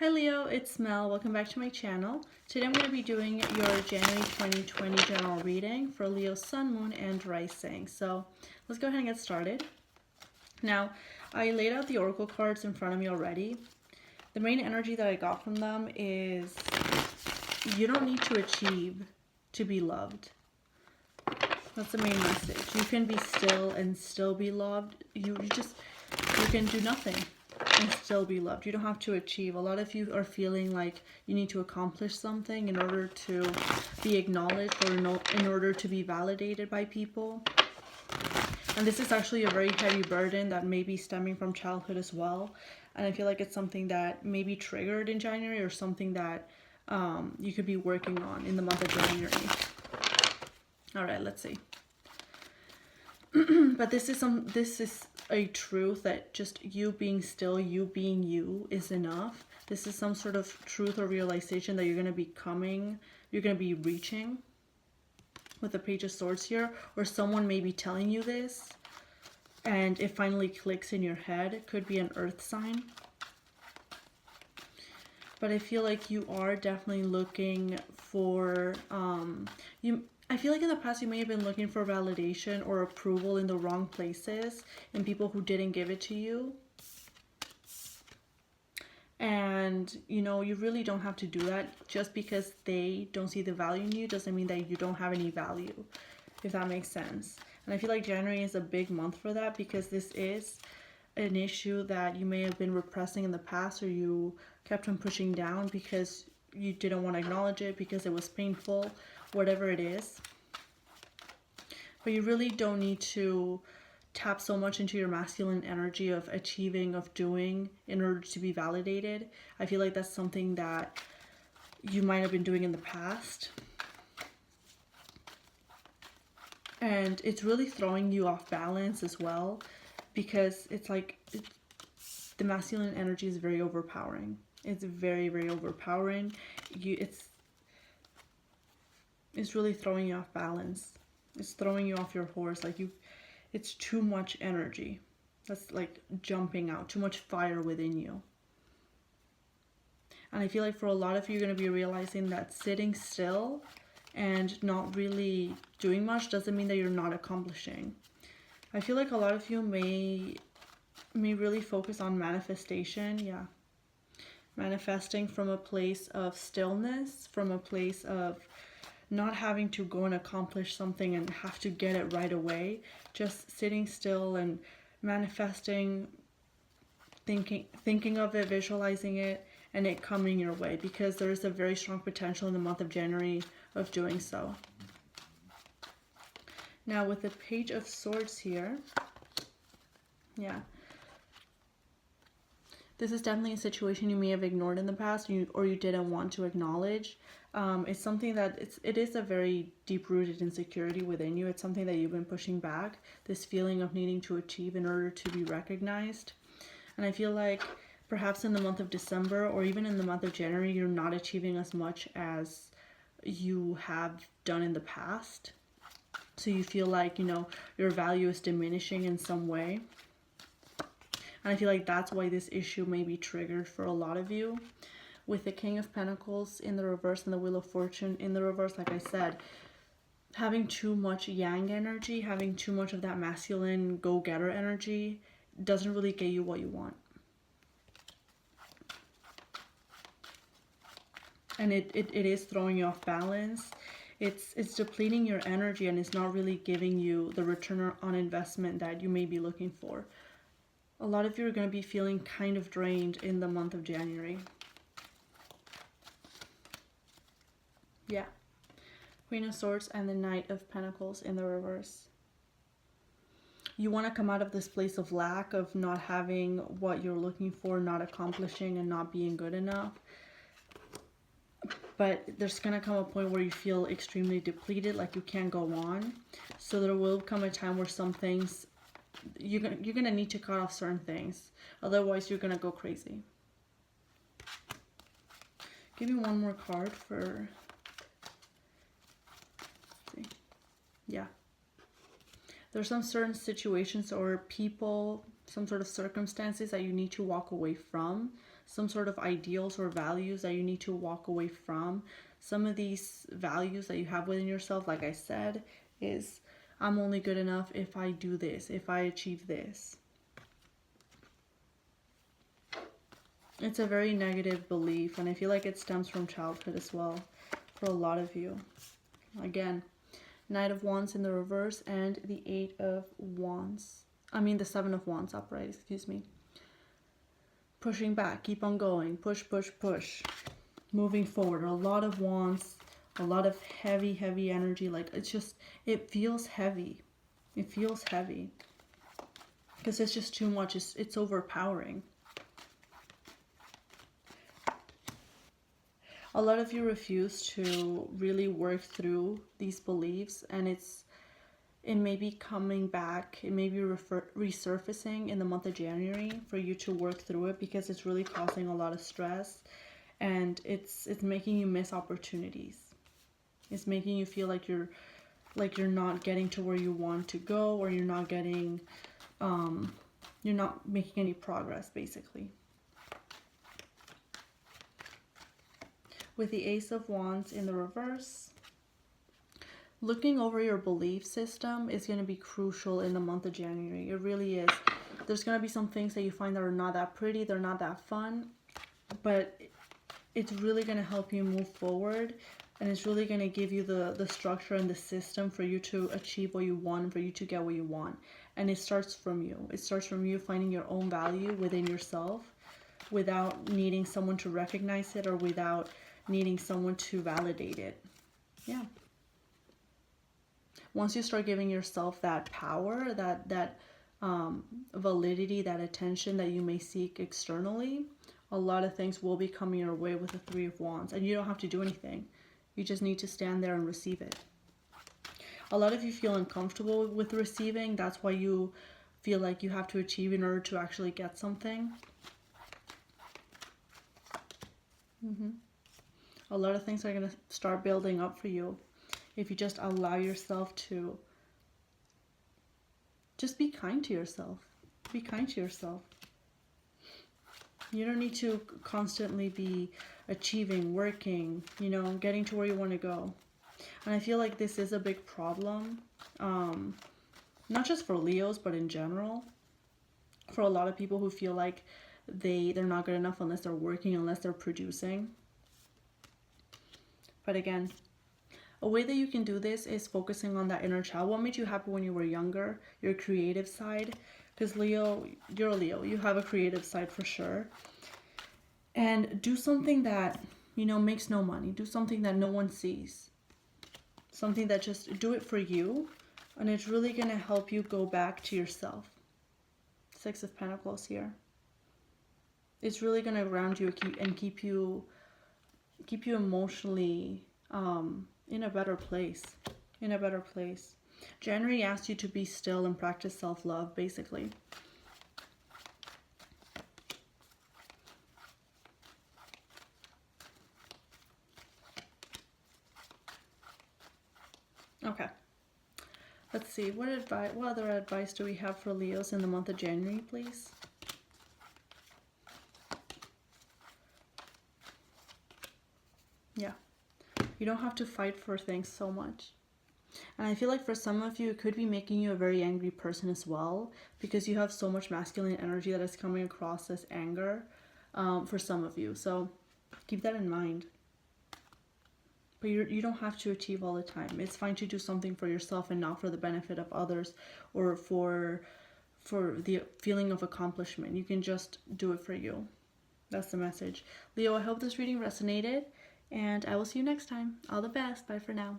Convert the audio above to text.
Hi Leo, it's Mel. Welcome back to my channel. Today I'm going to be doing your January 2020 general reading for Leo Sun, Moon, and Rising. So let's go ahead and get started. Now, I laid out the oracle cards in front of me already. The main energy that I got from them is you don't need to achieve to be loved. That's the main message. You can be still and still be loved. You can do nothing and still be loved. You don't have to achieve. A lot of you are feeling like you need to accomplish something in order to be acknowledged or in order to be validated by people. And this is actually a very heavy burden that may be stemming from childhood as well. And I feel like it's something that may be triggered in January or something that you could be working on in the month of January. All right, let's see. But this is a truth that just you being still, you being you is enough. This is some sort of truth or realization that you're going to be reaching with the Page of Swords here, or someone may be telling you this and it finally clicks in your head. It could be an earth sign. But I feel like you are definitely looking for, I feel like in the past you may have been looking for validation or approval in the wrong places and people who didn't give it to you. And, you really don't have to do that. Just because they don't see the value in you doesn't mean that you don't have any value, if that makes sense. And I feel like January is a big month for that because this is an issue that you may have been repressing in the past, or you kept on pushing down because you didn't want to acknowledge it, because it was painful, whatever it is. But you really don't need to tap so much into your masculine energy of achieving, of doing, in order to be validated. I feel like that's something that you might have been doing in the past. And it's really throwing you off balance as well, because it's like the masculine energy is very overpowering. It's very, very overpowering. It's really throwing you off balance. It's throwing you off your horse. It's too much energy. That's like jumping out. Too much fire within you. And I feel like for a lot of you, you're going to be realizing that sitting still and not really doing much doesn't mean that you're not accomplishing. I feel like a lot of you may really focus on manifestation. Yeah. Manifesting from a place of stillness, from a place of not having to go and accomplish something and have to get it right away. Just sitting still and manifesting, thinking of it, visualizing it, and it coming your way, because there is a very strong potential in the month of January of doing so. Now with the Page of Swords here, yeah, this is definitely a situation you may have ignored in the past, or you didn't want to acknowledge. It's something that it is a very deep-rooted insecurity within you. It's something that you've been pushing back, this feeling of needing to achieve in order to be recognized. And I feel like perhaps in the month of December or even in the month of January, you're not achieving as much as you have done in the past. So you feel like, your value is diminishing in some way. And I feel like that's why this issue may be triggered for a lot of you. With the King of Pentacles in the reverse and the Wheel of Fortune in the reverse, like I said, having too much yang energy, having too much of that masculine go-getter energy doesn't really get you what you want. And it is throwing you off balance. It's depleting your energy, and it's not really giving you the return on investment that you may be looking for. A lot of you are going to be feeling kind of drained in the month of January. Yeah. Queen of Swords and the Knight of Pentacles in the reverse. You want to come out of this place of lack, of not having what you're looking for, not accomplishing, and not being good enough. But there's going to come a point where you feel extremely depleted, like you can't go on. So there will come a time where some things, you're going to need to cut off certain things. Otherwise, you're going to go crazy. Give me one more card for... Yeah. There's some certain situations or people, some sort of circumstances that you need to walk away from. some sort of ideals or values that you need to walk away from. Some of these values that you have within yourself, like I said, is I'm only good enough if I do this, if I achieve this. It's a very negative belief, and I feel like it stems from childhood as well for a lot of you. Again, Knight of Wands in the reverse and the Eight of Wands. I mean the Seven of Wands upright, excuse me. Pushing back, keep on going, push, push, push. Moving forward, a lot of wands, a lot of heavy, heavy energy. Like, it's just, it feels heavy. It feels heavy. Because it's just too much. It's overpowering. A lot of you refuse to really work through these beliefs, and it may be coming back, it may be resurfacing in the month of January for you to work through it, because it's really causing a lot of stress, and it's making you miss opportunities. It's making you feel like you're not getting to where you want to go, or you're not getting you're not making any progress, basically. With the Ace of Wands in the reverse, looking over your belief system is going to be crucial in the month of January. It really is. There's going to be some things that you find that are not that pretty, they're not that fun, but it's really going to help you move forward, and it's really going to give you the structure and the system for you to achieve what you want, for you to get what you want. And it starts from you. It starts from you finding your own value within yourself without needing someone to recognize it, or without needing someone to validate it. Yeah. Once you start giving yourself that power, that validity, that attention that you may seek externally, a lot of things will be coming your way with the Three of Wands, and you don't have to do anything. You just need to stand there and receive it. A lot of you feel uncomfortable with receiving. That's why you feel like you have to achieve in order to actually get something. A lot of things are going to start building up for you if you just allow yourself to just be kind to yourself. Be kind to yourself. You don't need to constantly be achieving, working, you know, getting to where you want to go. And I feel like this is a big problem, not just for Leos, but in general. For a lot of people who feel like they're not good enough unless they're working, unless they're producing. But again, a way that you can do this is focusing on that inner child. What made you happy when you were younger? Your creative side. Because Leo, you're a Leo. You have a creative side for sure. And do something that, you know, makes no money. Do something that no one sees. Something that just do it for you. And it's really going to help you go back to yourself. Six of Pentacles here. It's really going to ground you and keep you emotionally in a better place. In a better place. January asks you to be still and practice self-love, basically. Okay. Let's see. What other advice do we have for Leos in the month of January, please? Yeah. You don't have to fight for things so much. And I feel like for some of you, it could be making you a very angry person as well, because you have so much masculine energy that is coming across as anger for some of you. So keep that in mind. But you don't have to achieve all the time. It's fine to do something for yourself and not for the benefit of others, or for the feeling of accomplishment. You can just do it for you. That's the message. Leo, I hope this reading resonated, and I will see you next time. All the best. Bye for now.